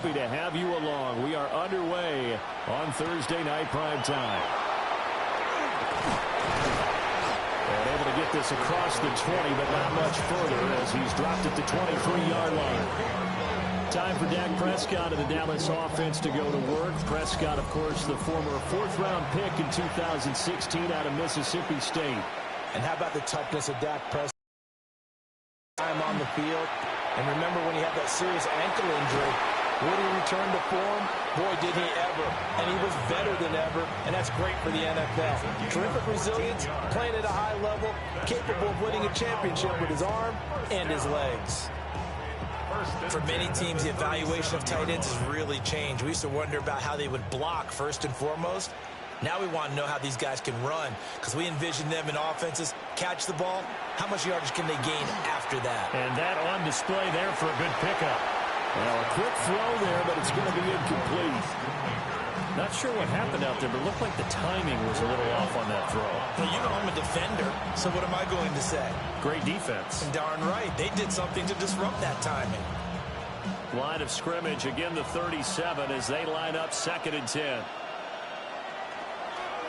happy to have you along. We are underway on Thursday night prime time. And able to get this across the 20, but not much further as he's dropped it to 23-yard line. Time for Dak Prescott of the Dallas offense to go to work. Prescott, of course, the former fourth-round pick in 2016 out of Mississippi State. And how about the toughness of Dak Prescott? Time on the field. And remember when he had that serious ankle injury, would he return to form? Boy, did he ever. And he was better than ever, and that's great for the NFL. Terrific resilience, playing at a high level, capable of winning a championship with his arm and his legs. For many teams, the evaluation of tight ends has really changed. We used to wonder about how they would block first and foremost. Now we want to know how these guys can run, because we envision them in offenses catch the ball. How much yardage can they gain after that? And that on display there for a good pickup. Well, a quick throw there, but it's going to be incomplete. Not sure what happened out there, but it looked like the timing was a little off on that throw. Well, you know I'm a defender, so what am I going to say? Great defense. And darn right, they did something to disrupt that timing. Line of scrimmage, again the 37 as they line up 2nd and 10.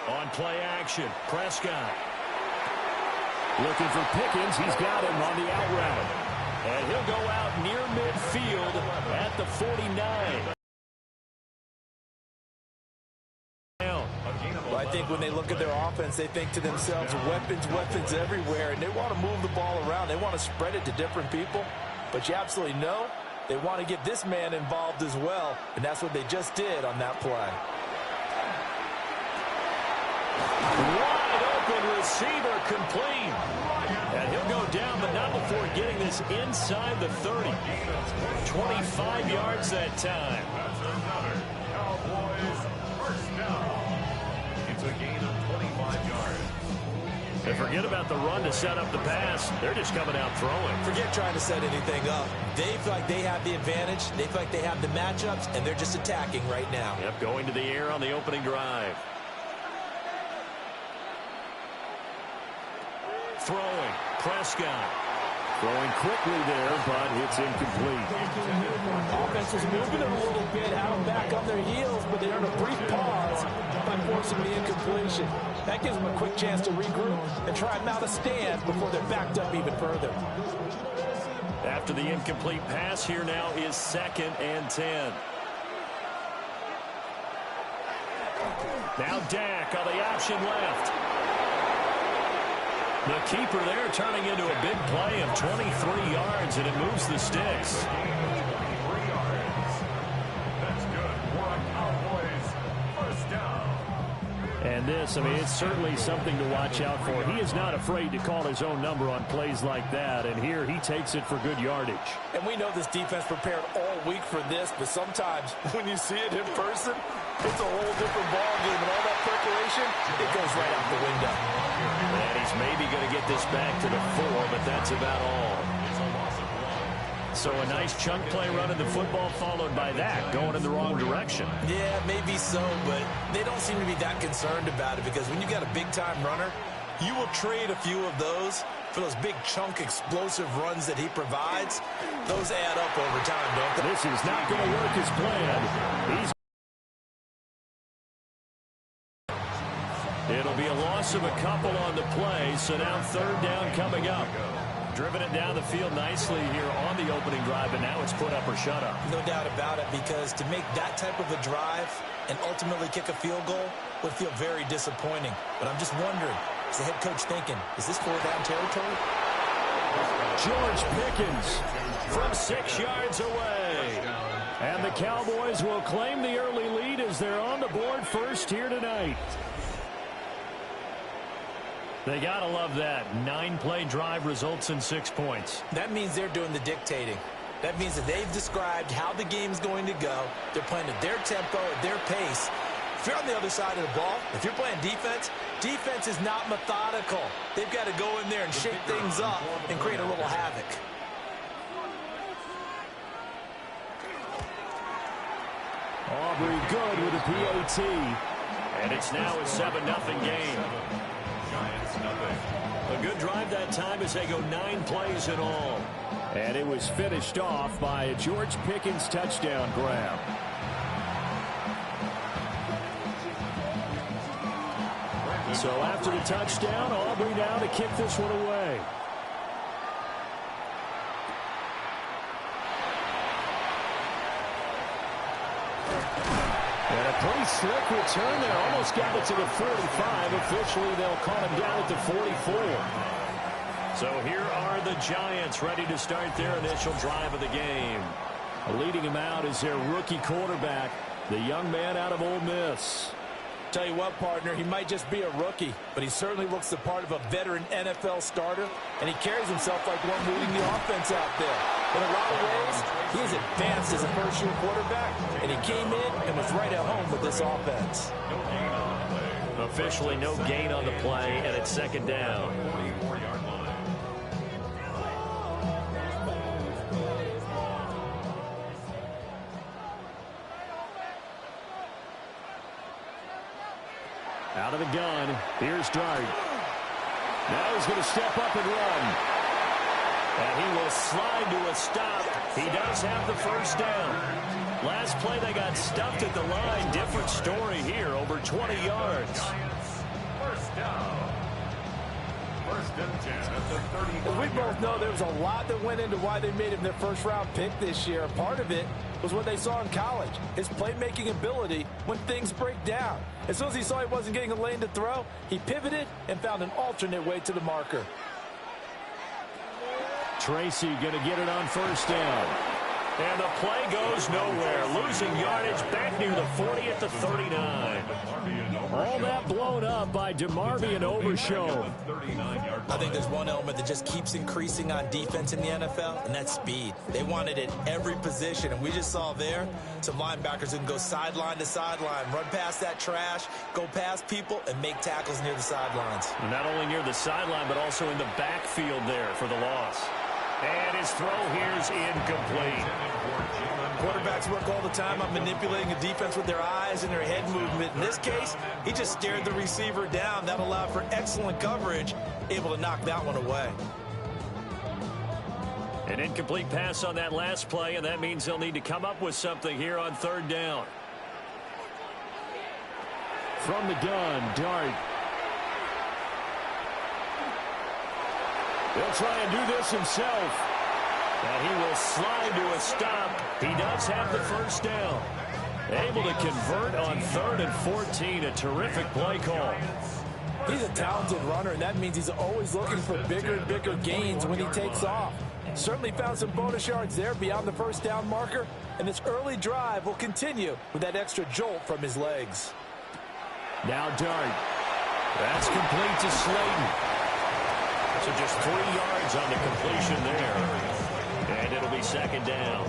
On play action, Prescott. Looking for Pickens. He's got him on the out route. And he'll go out near midfield at the 49. Well, I think when they look at their offense, they think to themselves, weapons everywhere, and they want to move the ball around. They want to spread it to different people. But you absolutely know they want to get this man involved as well, and that's what they just did on that play. Wide open receiver complete. And he'll go down, but not before getting this inside the 30. 25 yards that time. Cowboys first down. It's a gain of 25 yards. And forget about the run to set up the pass. They're just coming out throwing. Forget trying to set anything up. They feel like they have the advantage. They feel like they have the matchups, and they're just attacking right now. Yep, going to the air on the opening drive. Throwing, Prescott. Throwing quickly there, but it's incomplete. Offense is moving it a little bit, have them back on their heels, but they earn a brief pause by forcing the incompletion. That gives them a quick chance to regroup and try and mount a stand before they're backed up even further. After the incomplete pass, here now is 2nd and 10. Now Dak on the option left. The keeper there turning into a big play of 23 yards, and it moves the sticks. 3 yards. That's good for a Cowboys first down. And this, I mean, it's certainly something to watch out for. He is not afraid to call his own number on plays like that, and here he takes it for good yardage. And we know this defense prepared all week for this, but sometimes when you see it in person, it's a whole different ballgame, and all that preparation, it goes right out the window. And he's maybe going to get this back to the 4, but that's about all. So a nice chunk play running the football followed by that, going in the wrong direction. Yeah, maybe so, but they don't seem to be that concerned about it because when you got a big-time runner, you will trade a few of those for those big chunk explosive runs that he provides. Those add up over time, don't they? This is not going to work as planned. It'll be a loss of a couple on the play, so now 3rd down coming up. Driven it down the field nicely here on the opening drive, and now it's put up or shut up. No doubt about it, because to make that type of a drive and ultimately kick a field goal would feel very disappointing. But I'm just wondering, is the head coach thinking, is this 4th down territory? George Pickens from 6 yards away. And the Cowboys will claim the early lead as they're on the board first here tonight. They got to love that. 9-play drive results in 6 points. That means they're doing the dictating. That means that they've described how the game's going to go. They're playing at their tempo, at their pace. If you're on the other side of the ball, if you're playing defense, defense is not methodical. They've got to go in there and shake things up and create a little havoc. Aubrey good with a PAT. And it's now a 7-0 game. Giants nothing. A good drive that time as they go 9 plays in all. And it was finished off by a George Pickens touchdown grab. So after the touchdown, Aubrey now to kick this one away. And a pretty slick return there. Almost got it to the 45. Officially, they'll call him down at the 44. So here are the Giants ready to start their initial drive of the game. Leading him out is their rookie quarterback, the young man out of Ole Miss. Tell you what, partner, he might just be a rookie, but he certainly looks the part of a veteran NFL starter, and he carries himself like one moving the offense out there. In a lot of ways, he is advanced as a first-year quarterback, and he came in and was right at home with this offense. Officially no gain on the play, and it's second down. Out of the gun, here's Dart. Now he's going to step up and run. And he will slide to a stop. He does have the first down. Last play they got stuffed at the line. Different story here, over 20 yards. First down. First and 10 at the 30. We both know there was a lot that went into why they made him their first-round pick this year. Part of it was what they saw in college, his playmaking ability when things break down. As soon as he saw he wasn't getting a lane to throw, he pivoted and found an alternate way to the marker. Tracy going to get it on first down. And the play goes nowhere. Losing yardage back near the 40 at the 39. All that blown up by DeMarvion Overshown. I think there's one element that just keeps increasing on defense in the NFL, and that's speed. They want it at every position, and we just saw there some linebackers who can go sideline to sideline, run past that trash, go past people, and make tackles near the sidelines. Not only near the sideline, but also in the backfield there for the loss. And his throw here's incomplete. Quarterbacks work all the time on manipulating a defense with their eyes and their head movement. In this case, he just stared the receiver down. That allowed for excellent coverage, able to knock that one away. An incomplete pass on that last play, and that means they'll need to come up with something here on third down. From the gun, Dart. He'll try and do this himself. And he will slide to a stop. He does have the first down. Able to convert on 3rd and 14. A terrific play call. He's a talented runner, and that means he's always looking for bigger and bigger gains when he takes off. Certainly found some bonus yards there beyond the first down marker, and this early drive will continue with that extra jolt from his legs. Now Dart. That's complete to Slayton. So just 3 yards on the completion there. And it'll be second down.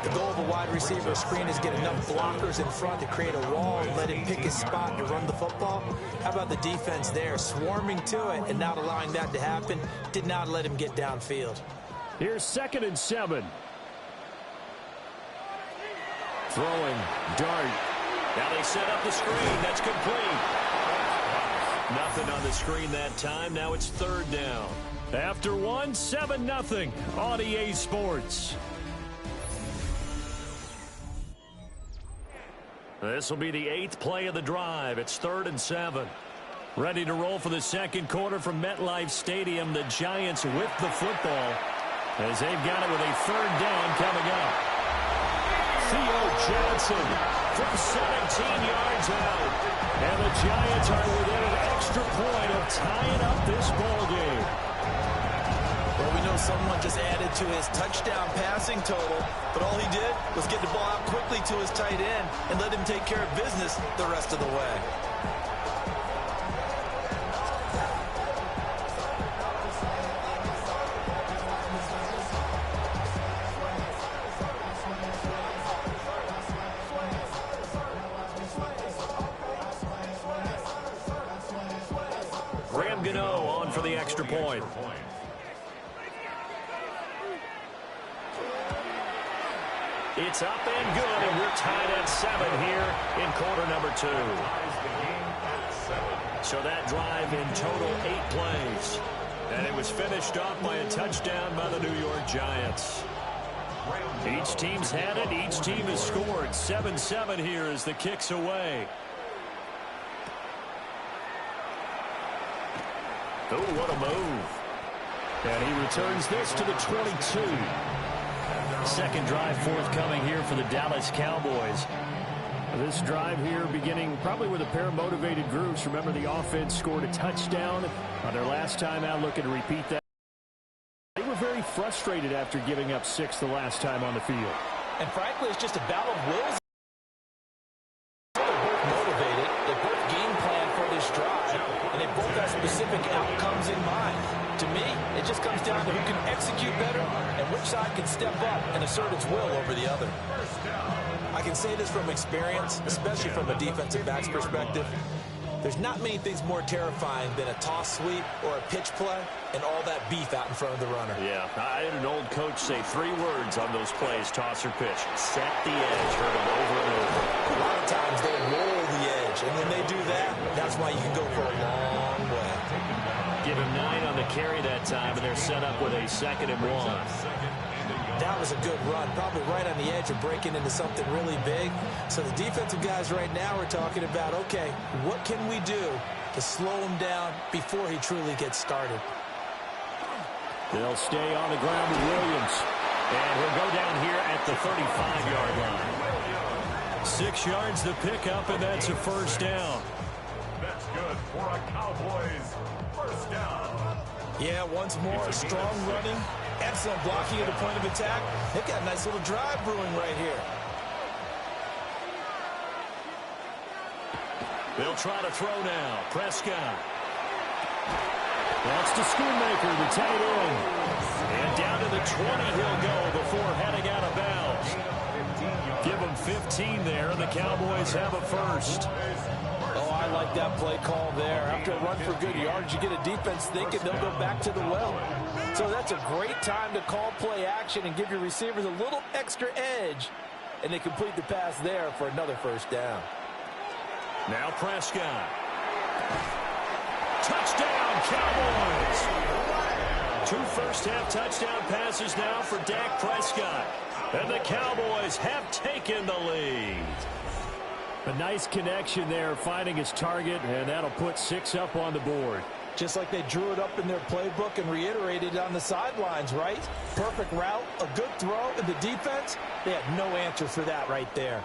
The goal of a wide receiver screen is get enough blockers in front to create a wall and let him pick his spot to run the football. How about the defense there, swarming to it and not allowing that to happen? Did not let him get downfield. Here's 2nd and 7. Throwing, Dart. Now they set up the screen. That's complete. Nothing on the screen that time. Now it's 3rd down. After one, 7-0 on EA Sports. This will be the 8th play of the drive. It's 3rd and 7. Ready to roll for the second quarter from MetLife Stadium. The Giants with the football as they've got it with a 3rd down coming up. Theo Johnson from 17 yards out. And the Giants are within an extra point of tying up this ball game. Well, we know someone just added to his touchdown passing total, but all he did was get the ball out quickly to his tight end and let him take care of business the rest of the way. On for the extra point. It's up and good, and we're tied at 7 here in quarter number 2. So that drive in total 8 plays. And it was finished off by a touchdown by the New York Giants. Each team's had it. Each team has scored. 7-7 here as the kick's away. Oh, what a move. And he returns this to the 22. Second drive forthcoming here for the Dallas Cowboys. This drive here beginning probably with a pair of motivated groups. Remember, the offense scored a touchdown on their last time out, looking to repeat that. They were very frustrated after giving up 6 the last time on the field. And frankly, it's just a battle of wills. They're both motivated. They both game plan for this drive, and they both have specific outcomes in mind. To me, it just comes down to who can execute better and which side can step up and assert its will over the other. I can say this from experience, especially from a defensive back's perspective. There's not many things more terrifying than a toss sweep or a pitch play and all that beef out in front of the runner. Yeah, I had an old coach say 3 words on those plays, toss or pitch. Set the edge, heard them over and over. A lot of times they roll the edge, and when they do that, that's why you can go for a long way. Give him 9 on the carry that time, and they're set up with a 2nd and 1. That was a good run, probably right on the edge of breaking into something really big. So the defensive guys right now are talking about, okay, what can we do to slow him down before he truly gets started? They'll stay on the ground with Williams. And he'll go down here at the 35-yard line. 6 yards the pickup, and that's a first down. That's good for a Cowboys first down. Yeah, once more, strong running, excellent blocking at the point of attack. They've got a nice little drive brewing right here. They'll try to throw now. Prescott. That's to Schoonmaker, the tight end. And down to the 20 he'll go before heading out of bounds. Give him 15 there, and the Cowboys have a first. Oh, I like that play call there. After a run for good yards, you get a defense thinking they'll go back to the well. So that's a great time to call play action and give your receivers a little extra edge. And they complete the pass there for another first down. Now Prescott. Touchdown, Cowboys. 2 first-half touchdown passes now for Dak Prescott. And the Cowboys have taken the lead. A nice connection there, finding his target, and that'll put 6 up on the board. Just like they drew it up in their playbook and reiterated on the sidelines, right? Perfect route, a good throw, and the defense, they had no answer for that right there.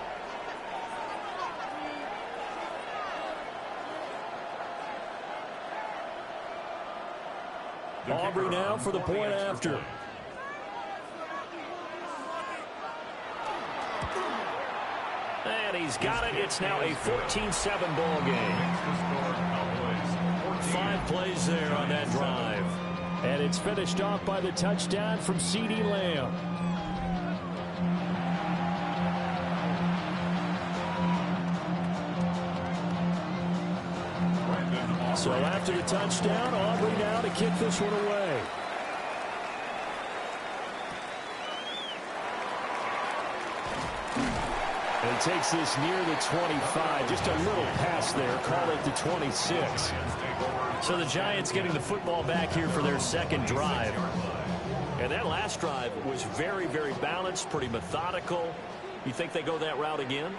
Aubrey now for the point after. And he's got it. It's now a 14-7 ball game. 5 plays there on that drive. And it's finished off by the touchdown from CeeDee Lamb. So after the touchdown, Aubrey now to kick this one away. And he takes this near the 25. Just a little pass there. Call it the 26. So the Giants getting the football back here for their second drive. And that last drive was very, very balanced, pretty methodical. You think they go that route again?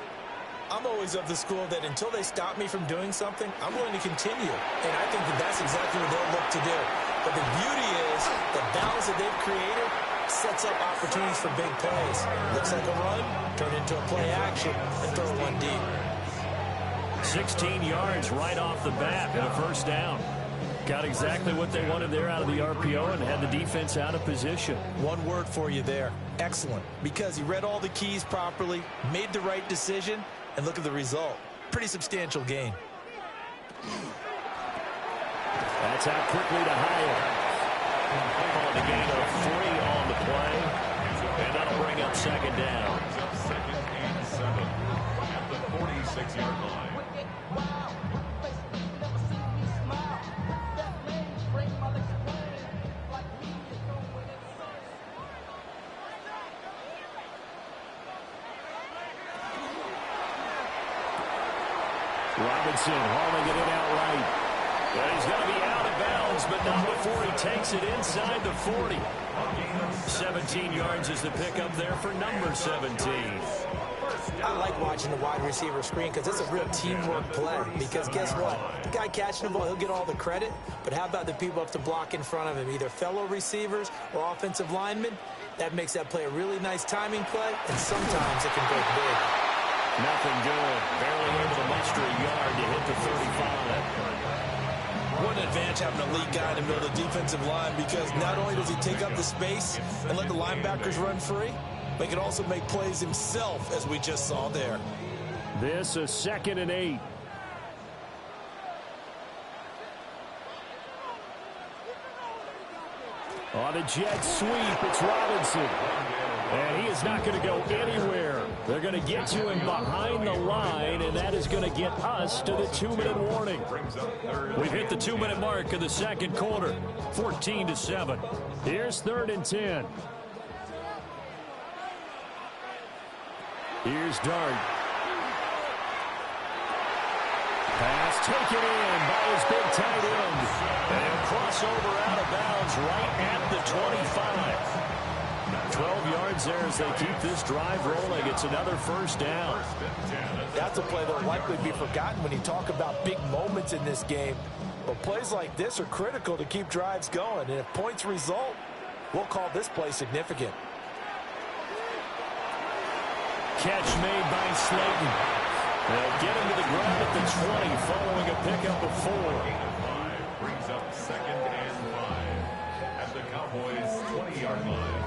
I'm always of the school that until they stop me from doing something, I'm going to continue. And I think that that's exactly what they'll look to do. But the beauty is the balance that they've created sets up opportunities for big plays. Looks like a run, turn into a play action, and throw one deep. 16 yards right off the bat and a first down. Got exactly what they wanted there out of the RPO and had the defense out of position. One word for you there. Excellent. Because he read all the keys properly, made the right decision, and look at the result. Pretty substantial gain. That's out quickly to Hyatt. Calling a gain of 3 on the play. And that'll bring up second down. Second and 7 at the 46-yard line. Robinson hauling it in outright. And he's going to be out of bounds, but not before he takes it inside the 40. 17 yards is the pickup there for number 17. I like watching the wide receiver screen because it's a real teamwork play. Because guess what? The guy catching the ball, he'll get all the credit. But how about the people up to block in front of him, either fellow receivers or offensive linemen? That makes that play a really nice timing play, and sometimes it can break big. Nothing good. Barely able to muster a yard to hit the 35. What an advantage having a lead guy in the middle of the defensive line, because not only does he take up the space and let the linebackers run free, but he can also make plays himself, as we just saw there. This is 2nd and 8. On the jet sweep, it's Robinson. And he is not going to go anywhere. They're going to get to him behind the line, and that is going to get us to the 2-minute warning. We've hit the 2-minute mark of the second quarter, 14-7. Here's 3rd and 10. Here's Dart. Pass taken in by his big tight end. And he'll cross over out of bounds right at the 25. 12 yards there as they keep this drive rolling. It's another first down. That's a play that will likely be forgotten when you talk about big moments in this game. But plays like this are critical to keep drives going. And if points result, we'll call this play significant. Catch made by Slayton. They'll get him to the ground at the 20 following a pickup of 4. Brings up 2nd and 5 at the Cowboys' 20-yard line.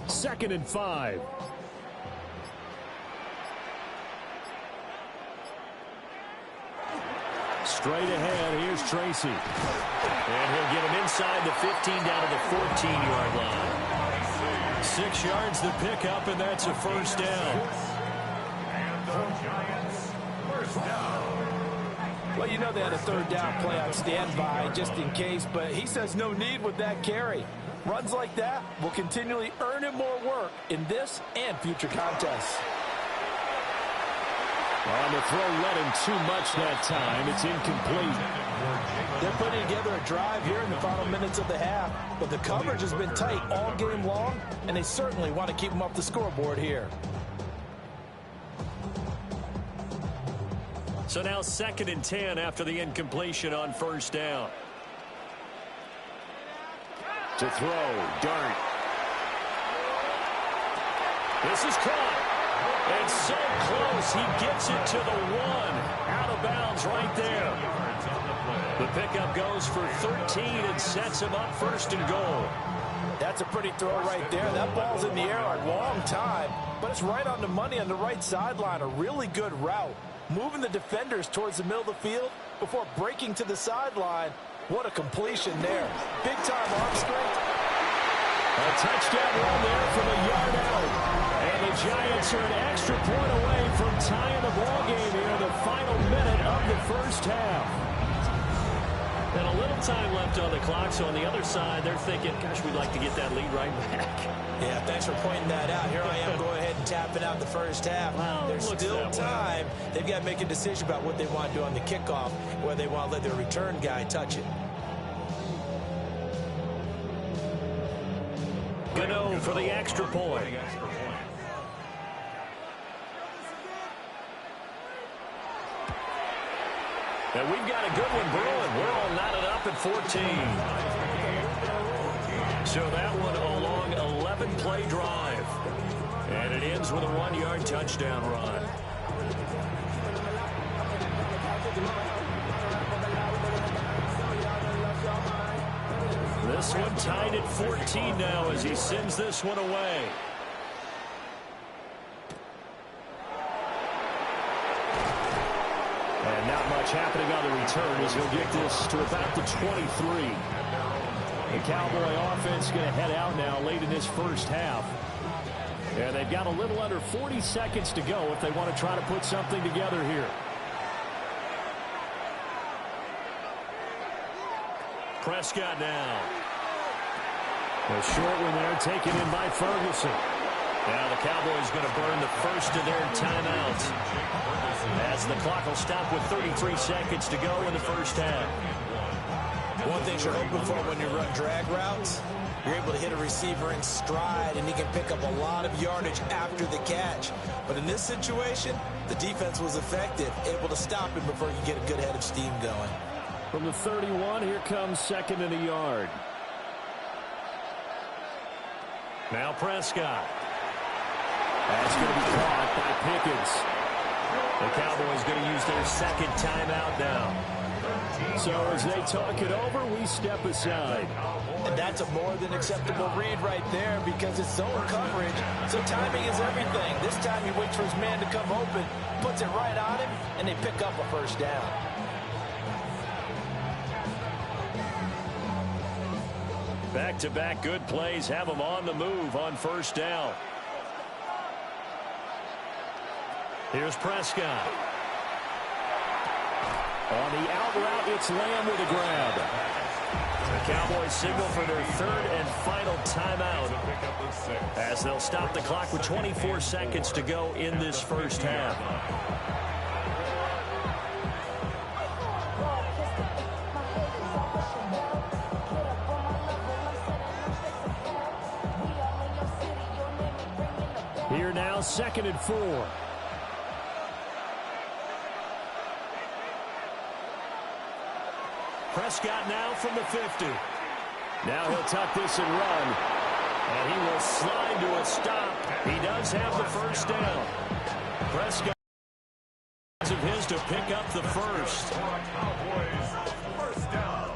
2nd and 5. Straight ahead, here's Tracy. And he'll get him inside the 15 down to the 14-yard line. 6 yards the pickup, and that's a first down. And the Giants, first down. Well, you know they had a 3rd down play on standby just in case, but he says no need with that carry. Runs like that will continually earn him more work in this and future contests. On the throw, let him too much that time. It's incomplete. They're putting together a drive here in the final minutes of the half, but the coverage has been tight all game long, and they certainly want to keep them off the scoreboard here. So now 2nd and 10 after the incompletion on first down. To throw, Dart. This is caught. And so close, he gets it to the 1. Out of bounds right there. The pickup goes for 13 and sets him up 1st and goal. That's a pretty throw right there. That ball's in the air a long time, but it's right on the money on the right sideline. A really good route. Moving the defenders towards the middle of the field before breaking to the sideline. What a completion there. Big-time arm strength. A touchdown run there from a yard out. And the Giants are an extra point away from tying the ball game here in the final minute of the first half. And a little time left on the clock, so on the other side, they're thinking, gosh, we'd like to get that lead right back. Yeah, thanks for pointing that out. Here I am going ahead and tapping out the first half. Well, there's still time. They've got to make a decision about what they want to do on the kickoff, whether they want to let their return guy touch it. Gano for the extra point. And we've got a good one brewing. We're all knotted up at 14. So that one a long 11-play drive. And it ends with a 1-yard touchdown run. This one tied at 14 now as he sends this one away. And not much happening on the return as he'll get this to about the 23. The Cowboy offense going to head out now late in this first half. And they've got a little under 40 seconds to go if they want to try to put something together here. Prescott now. A short one there taken in by Ferguson. Now the Cowboys going to burn the first of their timeouts, as the clock will stop with 33 seconds to go in the first half. One thing you're hoping for when you run drag routes, you're able to hit a receiver in stride, and he can pick up a lot of yardage after the catch. But in this situation, the defense was effective, able to stop him before he could get a good head of steam going. From the 31, here comes 2nd and a yard. Now Prescott. That's going to be caught by Pickens. The Cowboys going to use their second timeout now. So as they talk it over, we step aside. And that's a more than acceptable read right there, because it's zone coverage, so timing is everything. This time he waits for his man to come open, puts it right on him, and they pick up a first down. Back-to-back good plays have them on the move on first down. Here's Prescott. On the out route, it's Lamb with a grab. The Cowboys signal for their third and final timeout, as they'll stop the clock with 24 seconds to go in this first half. Here now, 2nd and 4. Prescott now from the 50. Now he'll tuck this and run. And he will slide to a stop. He does have the first down. Prescott of his to pick up the first. Cowboys, first down.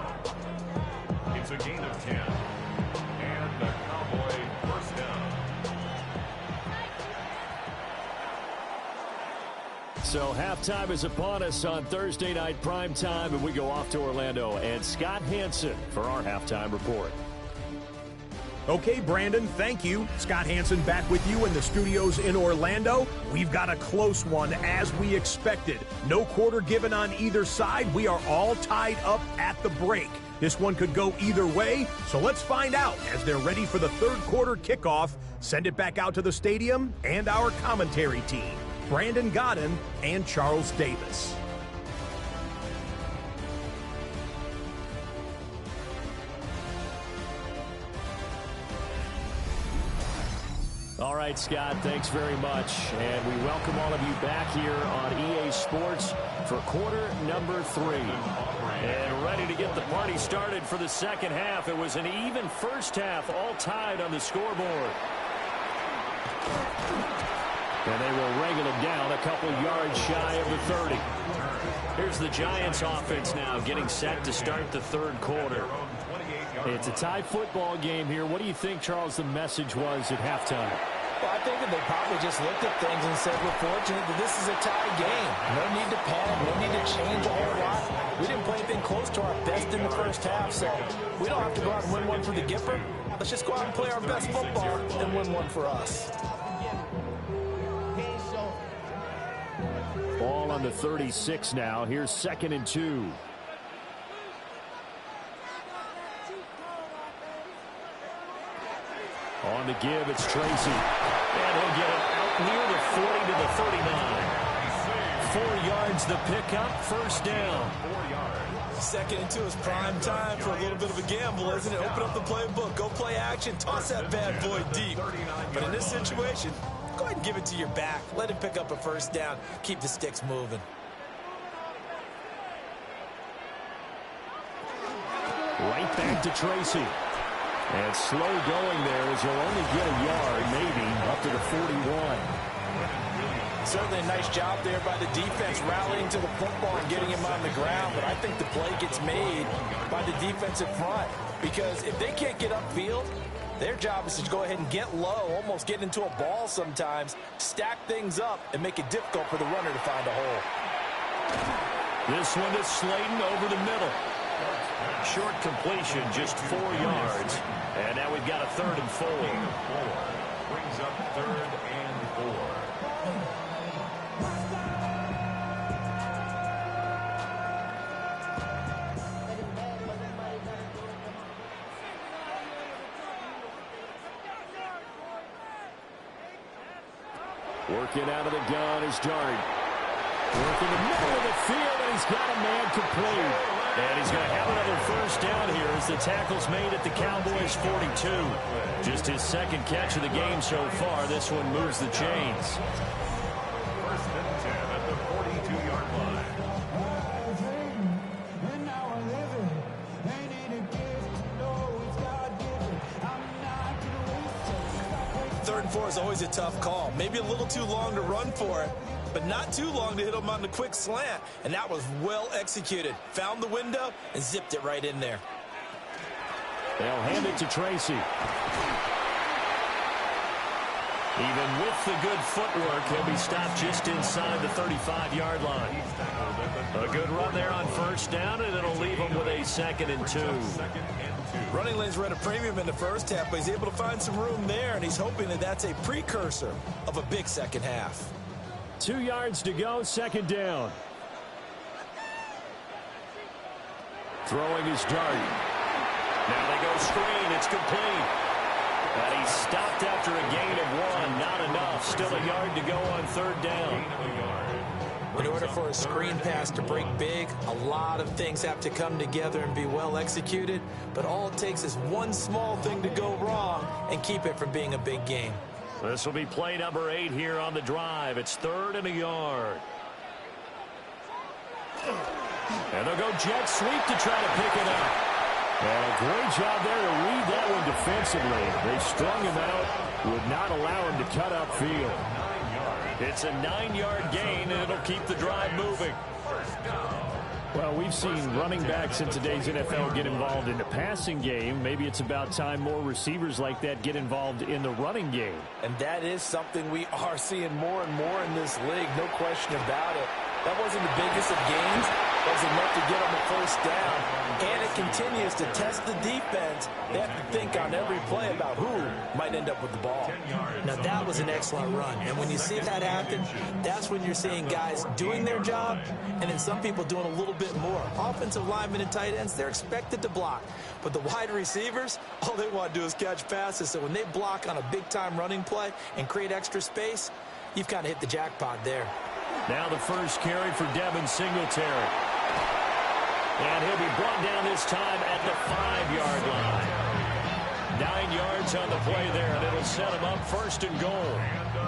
It's a gain of 10. And the Cowboy first down. So halftime is upon us on Thursday night prime time, and we go off to Orlando. And Scott Hansen for our halftime report. Okay, Brandon, thank you. Scott Hansen back with you in the studios in Orlando. We've got a close one, as we expected. No quarter given on either side. We are all tied up at the break. This one could go either way, so let's find out as they're ready for the third quarter kickoff. Send it back out to the stadium and our commentary team, Brandon Maden and Charles Davis. All right, Scott, thanks very much. And we welcome all of you back here on EA Sports for quarter number 3. And ready to get the party started for the second half. It was an even first half, all tied on the scoreboard. And they will wrangle it down a couple yards shy of the 30. Here's the Giants offense now getting set to start the third quarter. It's a tie football game here. What do you think, Charles, the message was at halftime? Well, I think that they probably just looked at things and said, we're fortunate that this is a tie game. No need to panic, no need to change a whole lot. We didn't play anything close to our best in the first half, so we don't have to go out and win one for the Gipper. Let's just go out and play our best football and win one for us. Ball on the 36 now. Here's 2nd and 2. On the give, it's Tracy. And he'll get it out near the 40 to the 39. 4 yards the pickup, first down. 4 yards. 2nd and 2 is prime time for a little bit of a gamble, isn't it? Open up the playbook, go play action, toss that bad boy deep. But in this situation, go ahead and give it to your back. Let him pick up a first down. Keep the sticks moving. Right back to Tracy. And slow going there as he'll only get a yard, maybe, up to the 41. Certainly a nice job there by the defense, rallying to the football and getting him on the ground. But I think the play gets made by the defensive front, because if they can't get upfield, their job is to go ahead and get low, almost get into a ball sometimes, stack things up, and make it difficult for the runner to find a hole. This one is Slayton over the middle. Short completion, just 4 yards. And now we've got a 3rd and 4. Brings up 3rd and 4. Working out of the gun is Dart. Working the middle of the field, and he's got a man complete. And he's going to have another first down here as the tackle's made at the Cowboys' 42. Just his second catch of the game so far. This one moves the chains. First and 10 at the 42-yard line. Third and 4 is always a tough call. Maybe a little too long to run for it, but not too long to hit him on the quick slant. And that was well executed. Found the window and zipped it right in there. They'll hand it to Tracy. Even with the good footwork, he'll be stopped just inside the 35-yard line. A good run there on first down, and it'll leave him with a 2nd and 2. Running lanes were at a premium in the first half, but he's able to find some room there, and he's hoping that that's a precursor of a big second half. 2 yards to go, 2nd down. Throwing his Dart. Now they go screen. It's complete. And he's stopped after a gain of 1. Not enough. Still a yard to go on 3rd down. In order for a screen pass to break big, a lot of things have to come together and be well executed. But all it takes is one small thing to go wrong and keep it from being a big game. This will be play number 8 here on the drive. It's 3rd and a yard. And they'll go jet sweep to try to pick it up. And a great job there to read that one defensively. They strung him out, would not allow him to cut upfield. It's a 9-yard gain, and it'll keep the drive moving. Well, we've seen running backs in today's NFL get involved in the passing game. Maybe it's about time more receivers like that get involved in the running game. And that is something we are seeing more and more in this league, no question about it. That wasn't the biggest of gains. That was enough to get them a first down. And it continues to test the defense. They have to think on every play about who might end up with the ball. Now, that was an excellent run. And when you see that happen, that's when you're seeing guys doing their job and then some people doing a little bit more. Offensive linemen and tight ends, they're expected to block. But the wide receivers, all they want to do is catch passes. So when they block on a big-time running play and create extra space, you've kind of hit the jackpot there. Now the first carry for Devin Singletary. And he'll be brought down this time at the 5-yard line. 9 yards on the play there, and it'll set him up 1st and goal.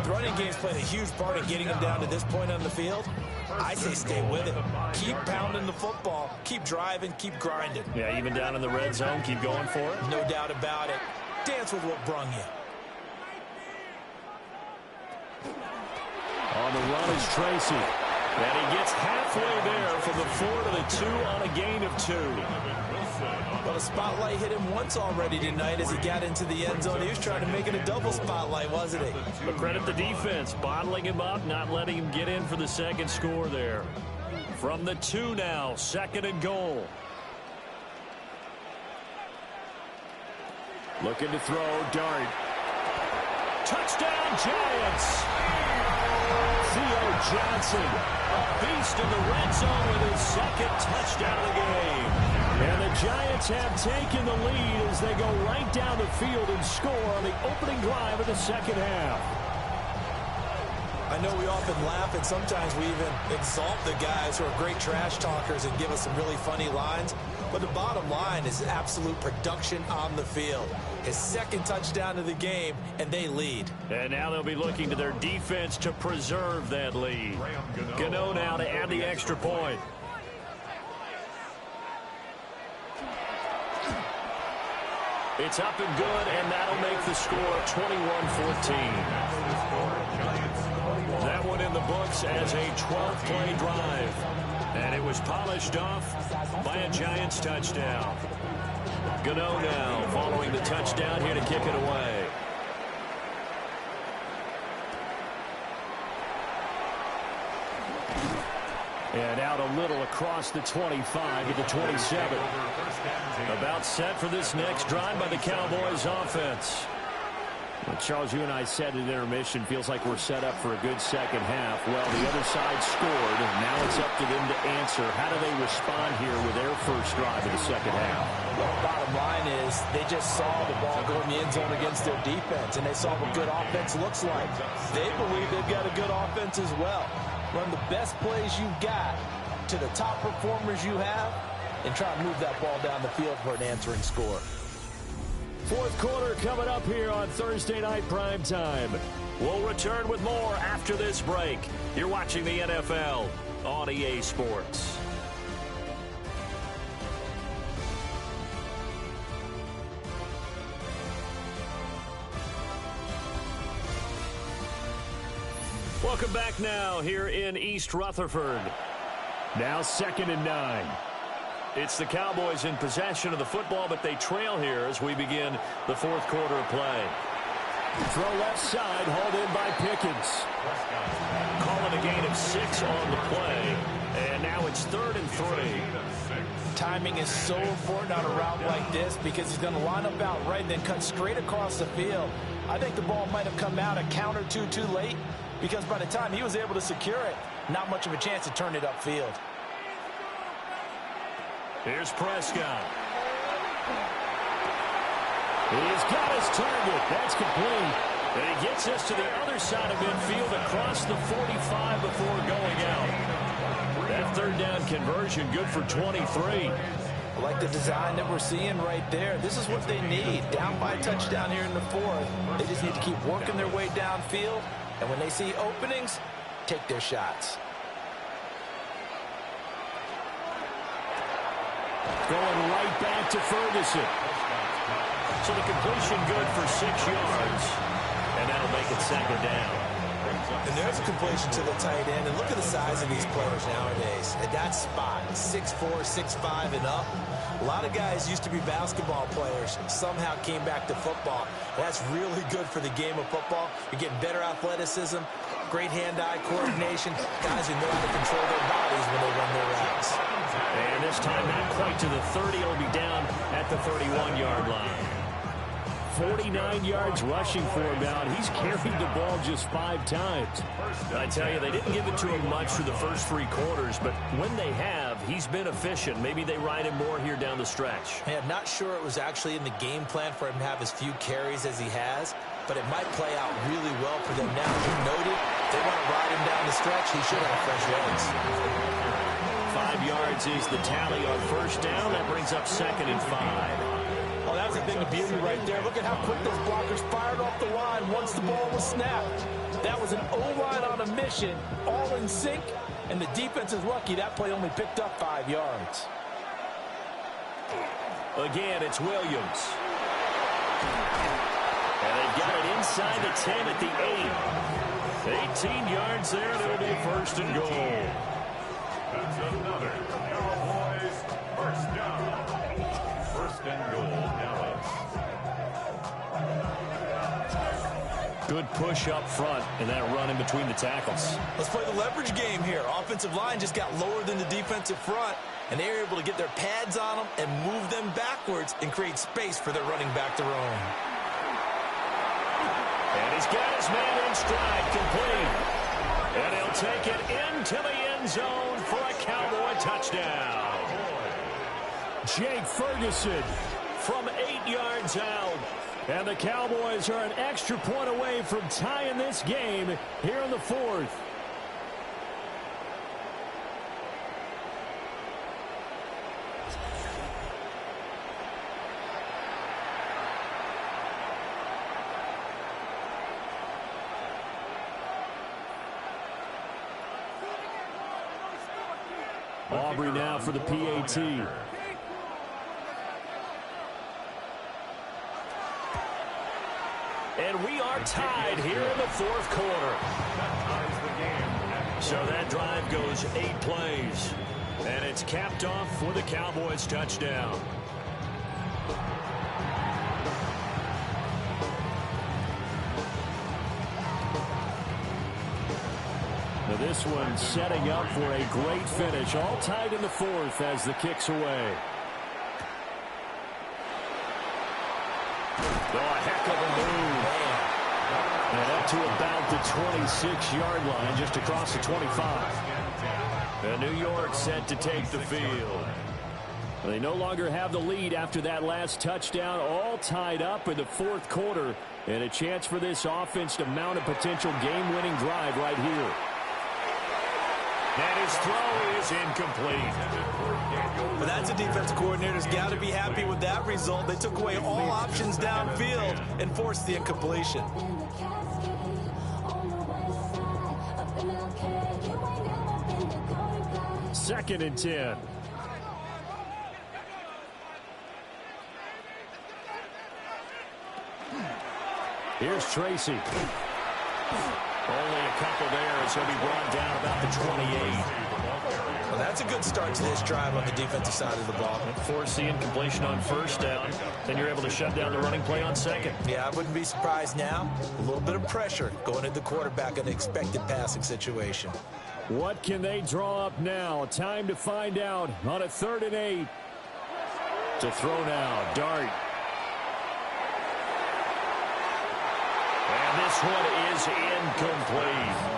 The running game's played a huge part in getting him down to this point on the field. I say stay with it. Keep pounding the football. Keep driving. Keep grinding. Yeah, even down in the red zone, keep going for it. No doubt about it. Dance with what brung you. On the run is Tracy. And he gets halfway there from the 4 to the 2 on a gain of 2. Well, the spotlight hit him once already tonight as he got into the end zone. He was trying to make it a double spotlight, wasn't he? But credit the defense, bottling him up, not letting him get in for the second score there. From the 2 now, 2nd and goal. Looking to throw, Dart. Touchdown, Giants! Theo Johnson, a beast in the red zone with his 2nd touchdown of the game. And the Giants have taken the lead as they go right down the field and score on the opening drive of the 2nd half. I know we often laugh, and sometimes we even exalt the guys who are great trash talkers and give us some really funny lines. But the bottom line is absolute production on the field. His 2nd touchdown of the game, and they lead. And now they'll be looking to their defense to preserve that lead. Gano now to add the extra point. It's up and good, and that'll make the score 21-14. That one in the books as a 12-play drive. And it was polished off by a Giants touchdown. Gano now following the touchdown here to kick it away. And out a little across the 25 to the 27. About set for this next drive by the Cowboys offense. Well, Charles, you and I said at intermission, feels like we're set up for a good second half. Well, the other side scored. Now it's up to them to answer. How do they respond here with their first drive of the second half? Well, the bottom line is they just saw the ball go in the end zone against their defense, and they saw what good offense looks like. They believe they've got a good offense as well. Run the best plays you've got to the top performers you have, and try to move that ball down the field for an answering score. Fourth quarter coming up here on Thursday Night Primetime. We'll return with more after this break. You're watching the NFL on EA Sports. Welcome back now here in East Rutherford. Now 2nd and 9. It's the Cowboys in possession of the football, but they trail here as we begin the fourth quarter of play. Throw left side, hauled in by Pickens. Calling a gain of 6 on the play, and now it's 3rd and 3. Timing is so important on a route like this because he's going to line up out right and then cut straight across the field. I think the ball might have come out a count or two too late because by the time he was able to secure it, not much of a chance to turn it upfield. Here's Prescott. He's got his target. That's complete. And he gets us to the other side of midfield across the 45 before going out. That 3rd down conversion good for 23. I like the design that we're seeing right there. This is what they need. Down by a touchdown here in the 4th. They just need to keep working their way downfield. And when they see openings, take their shots. Going right back to Ferguson. So the completion good for 6 yards. And that'll make it 2nd down. And there's a completion to the tight end. And look at the size of these players nowadays. At that spot, 6'4", 6'5", and up. A lot of guys used to be basketball players. Somehow came back to football. That's really good for the game of football. You're getting better athleticism, great hand-eye coordination. Guys who know how to control their bodies when they run their routes. And this time not quite to the 30. It'll be down at the 31-yard line. 49 yards rushing for him now, and he's carried the ball just 5 times. I tell you, they didn't give it to him much for the first 3 quarters, but when they have, he's been efficient. Maybe they ride him more here down the stretch. Man, I'm not sure it was actually in the game plan for him to have as few carries as he has, but it might play out really well for them now. You noted, they want to ride him down the stretch. He should have fresh legs. 5 yards is the tally on first down. That brings up 2nd and 5. Oh, that's a thing of beauty right there. Look at how quick those blockers fired off the line once the ball was snapped. That was an O-line on a mission, all in sync, and the defense is lucky that play only picked up 5 yards. Again, it's Williams. And they've got it inside the 10 at the 8. 18 yards there, and it'll be 1st and goal. That's another Cowboys first down. 1st and goal, Dallas. Good push up front, and that run in between the tackles. Let's play the leverage game here. Offensive line just got lower than the defensive front, and they were able to get their pads on them and move them backwards and create space for their running back to roam. And he's got his man in stride, complete. And he'll take it into the end zone for a Cowboy touchdown. Jake Ferguson from 8 yards out. And the Cowboys are an extra point away from tying this game here in the 4th. Aubrey now for the PAT. And we are tied here in the 4th quarter. So that drive goes 8 plays. And it's capped off with a Cowboys touchdown. Now this one setting up for a great finish. All tied in the 4th as the kick's away. Oh, a heck of a move. out to about the 26-yard line, just across the 25. And New York set to take the field. They no longer have the lead after that last touchdown, all tied up in the fourth quarter, and a chance for this offense to mount a potential game-winning drive right here. And his throw is incomplete. But that's a defense coordinator's got to be happy with that result. They took away all options downfield and forced the incompletion. Second and 10. Here's Tracy. Only a couple there as he'll be brought down about the 28. Well, that's a good start to this drive on the defensive side of the ball. Force the incompletion on first down. Then you're able to shut down the running play on second. Yeah, I wouldn't be surprised now. A little bit of pressure going at the quarterback in an expected passing situation. What can they draw up now? Time to find out on a 3rd and 8. To throw now, Dart. And this one is incomplete.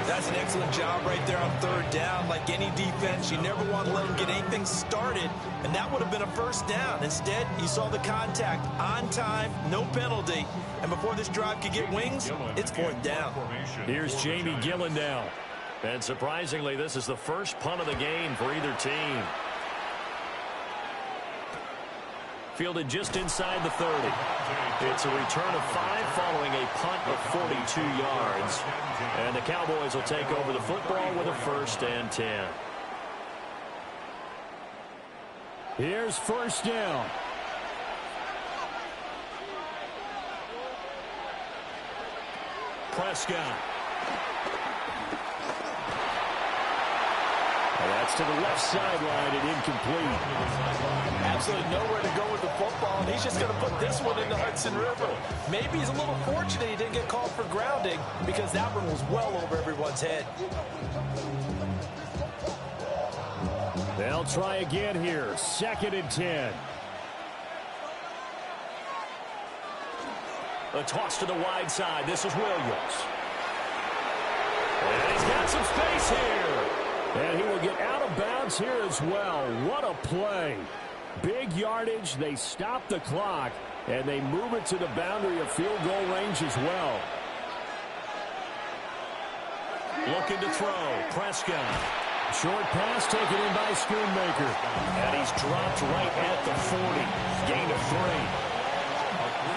That's an excellent job right there on 3rd down. Like any defense, you never want to let them get anything started, and that would have been a first down. Instead, you saw the contact on time, no penalty, and before this drive could get wings, it's 4th down. Here's Jamie Gillen now. And surprisingly, this is the first punt of the game for either team. Fielded just inside the 30. It's a return of 5 following a punt of 42 yards. And the Cowboys will take over the football with a 1st and 10. Here's first down. Prescott. And that's to the left sideline and incomplete. Absolutely nowhere to go with the football, and he's just going to put this one in the Hudson River. Maybe he's a little fortunate he didn't get called for grounding because that one was well over everyone's head. They'll try again here. 2nd and 10. A toss to the wide side. This is Williams. And he's got some space here. And he will get out of bounds here as well. What a play. Big yardage. They stop the clock, and they move it to the boundary of field goal range as well. Looking to throw. Prescott. Short pass taken in by Schoonmaker. And he's dropped right at the 40. Gain of 3.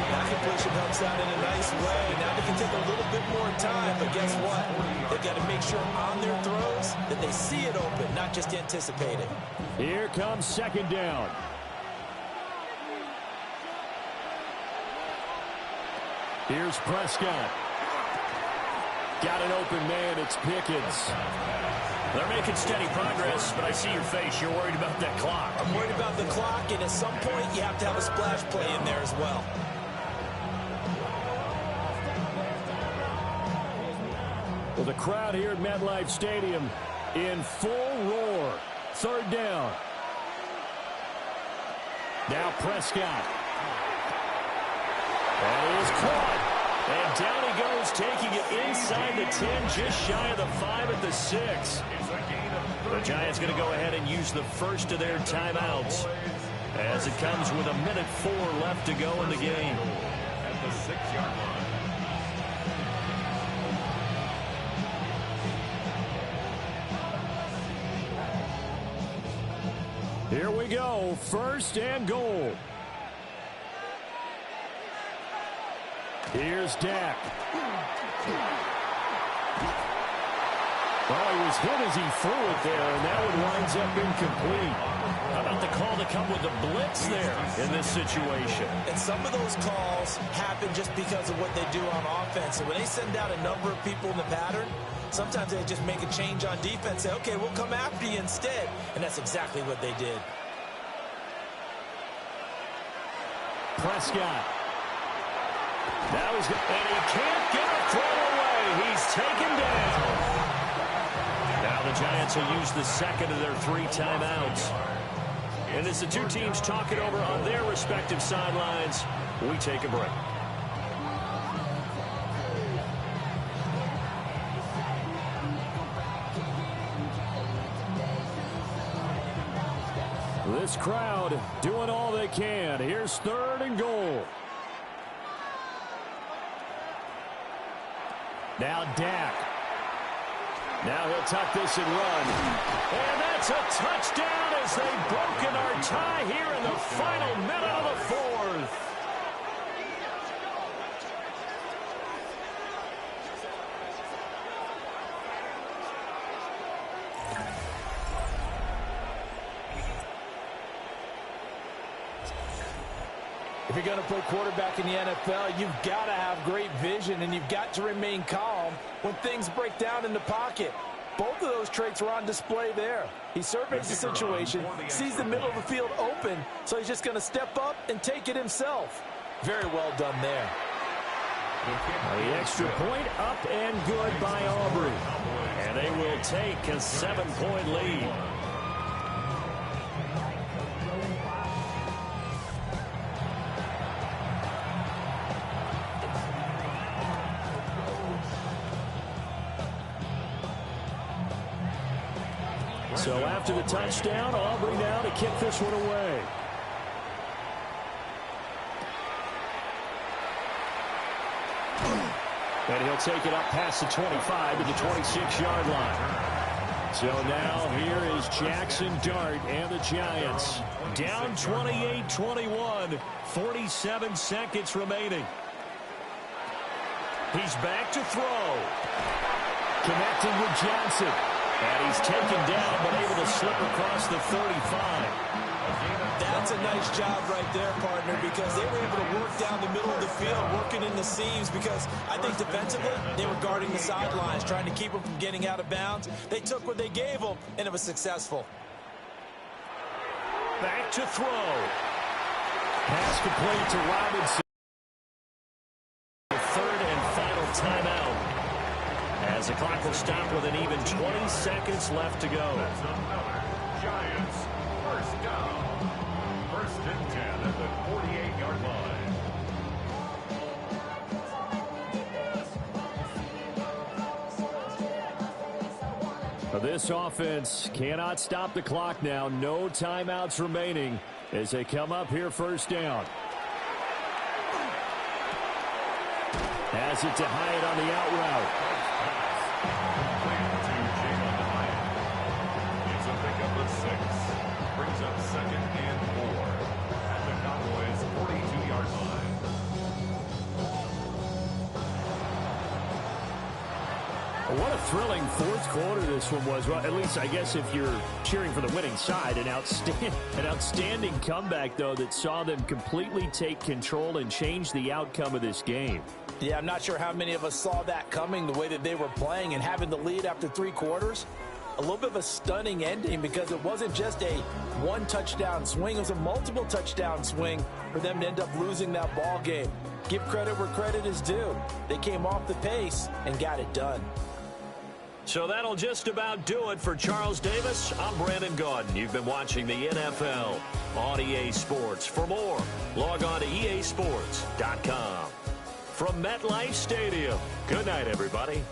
That completion helps out in a nice way. Now they can take a little bit more time, but guess what? They've got to make sure on their throws that they see it open, not just anticipate it. Here comes 2nd down. Here's Prescott. Got an open man. It's Pickens. They're making steady progress, but I see your face. You're worried about that clock. I'm worried about the clock, and at some point, you have to have a splash play in there as well. Well, the crowd here at MetLife Stadium in full roar. 3rd down. Now Prescott. And he is caught. And down he goes, taking it inside the 10, just shy of the 5 at the 6. The Giants going to go ahead and use the first of their timeouts as it comes with 1:04 left to go in the game. At the 6-yard line. Here we go, 1st and goal. Here's Dak. Well, he was hit as he threw it there, and that one winds up incomplete. How about the call to come with the blitz there in this situation? And some of those calls happen just because of what they do on offense. And when they send out a number of people in the pattern, sometimes they just make a change on defense, say, okay, we'll come after you instead. And that's exactly what they did. Prescott. Now he's got, and he can't get a throw away. He's taken down. Now the Giants will use the second of their 3 timeouts. And as the two teams talk it over on their respective sidelines, we take a break. This crowd doing all they can. Here's 3rd and goal. Now Dak. Now he'll tuck this and run. And that's a touchdown as they've broken our tie here in the final minute of the 4th. If you're going to play quarterback in the NFL, you've got to have great vision, and you've got to remain calm when things break down in the pocket. Both of those traits were on display there. He surveys the situation, sees the middle of the field open, so he's just going to step up and take it himself. Very well done there. The extra point up and good by Aubrey. And they will take a 7-point lead. So after the touchdown, Aubrey now to kick this one away. And he'll take it up past the 25 to the 26-yard line. So now here is Jackson Dart and the Giants. Down 28-21, 47 seconds remaining. He's back to throw. Connecting with Johnson. And he's taken down, but able to slip across the 35. That's a nice job right there, partner, because they were able to work down the middle of the field, working in the seams, because I think defensively, they were guarding the sidelines, trying to keep them from getting out of bounds. They took what they gave them, and it was successful. Back to throw. Pass complete to Robinson. Third and final timeout. As the clock will stop with an even 20 seconds left to go. That's another Giants first down. 1st and 10 at the 48-yard line. This offense cannot stop the clock now. No timeouts remaining as they come up here 1st down. Has it to Hyatt on the out route. It's a pickup of 6. Brings up 2nd and 4 at the Cowboys' 42-yard line. What a thrilling 4th quarter this one was. Well, at least I guess if you're cheering for the winning side, an outstanding comeback, though, that saw them completely take control and change the outcome of this game. Yeah, I'm not sure how many of us saw that coming, the way that they were playing and having the lead after 3 quarters. A little bit of a stunning ending because it wasn't just a one-touchdown swing. It was a multiple touchdown swing for them to end up losing that ball game. Give credit where credit is due. They came off the pace and got it done. So that'll just about do it for Charles Davis. I'm Brandon Gaudin. You've been watching the NFL on EA Sports. For more, log on to easports.com. From MetLife Stadium, good night, everybody.